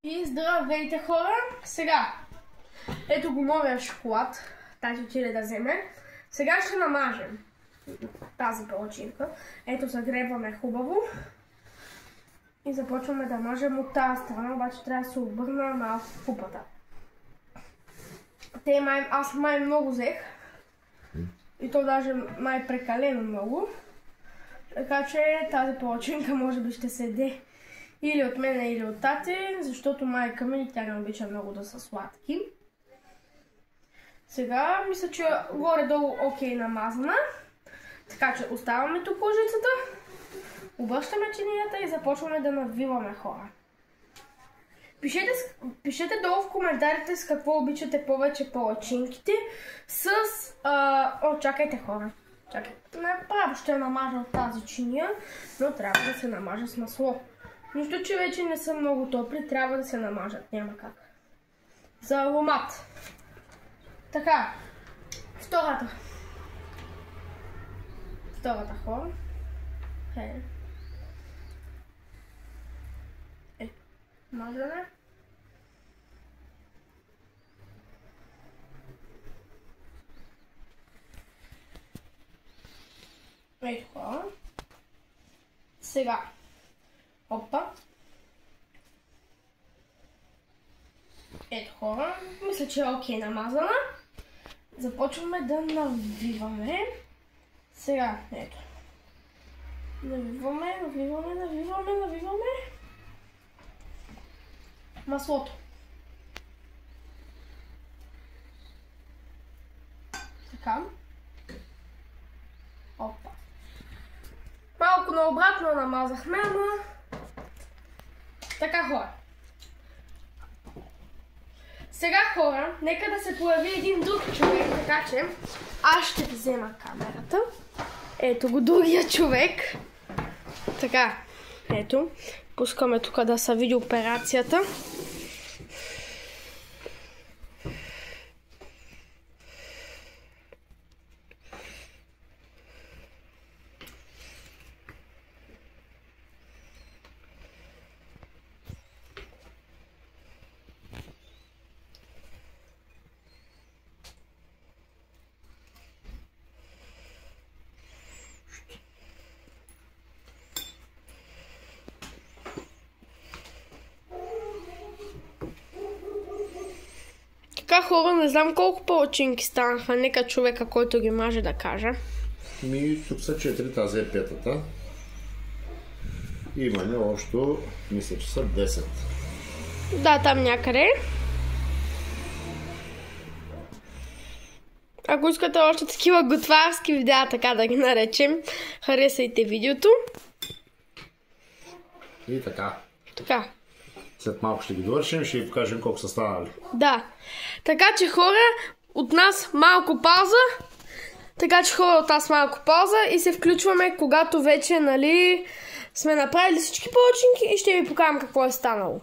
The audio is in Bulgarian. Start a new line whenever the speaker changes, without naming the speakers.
И здравейте хора! Сега, ето го новия шоколад, тази отиде да вземе. Сега ще намажем тази палачинка. Ето загребваме хубаво. И започваме да мажем от тази страна, обаче трябва да се обърна на пупата. Аз май много взех. И то даже май прекалено много. Така че тази палачинка може би ще се яде или от мене, или от тати, защото майка ми тя не обича много да са сладки. Сега мисля, че горе-долу окей намазана. Така че оставаме тук лъжицата, обръщаме чинията и започваме да надвиваме хора. Пишете долу в коментарите с какво обичате повече палачинките. Чакайте хора. Чакайте. Направо ще намажа от тази чиния, но трябва да се намажа с масло. Нищо, че вече не са много топли, трябва да се намажат. Няма как. За аромат. Така. Втората хора. Мажане. Ето хора. Сега. Опа. Ето хора. Мисля, че е окей намазана. Започваме да навиваме. Сега, ето. Навиваме. Маслото. Така. Опа. Малко наобратно намазахме, ама... Така хора. Сега хора, нека да се появи един друг човек, така че аз ще взема камерата. Ето го другия човек. Така, ето. Пускаме тук да се види операцията. Така хора, не знам колко палачинки станаха, нека човека, който ги маже да каже.
Тук са 4, тази е петата. Имаме общо, мисля, че са 10.
Да, там някъде. Ако искате още такива готварски видеа, така да ги наречем, харесайте видеото.
И така.
Така.
След малко ще ги довършим, ще ви покажем колко са станали.
Да. Така че хора, от нас малко пауза. И се включваме, когато вече, нали, сме направили всички палачинки и ще ви покажем какво е станало.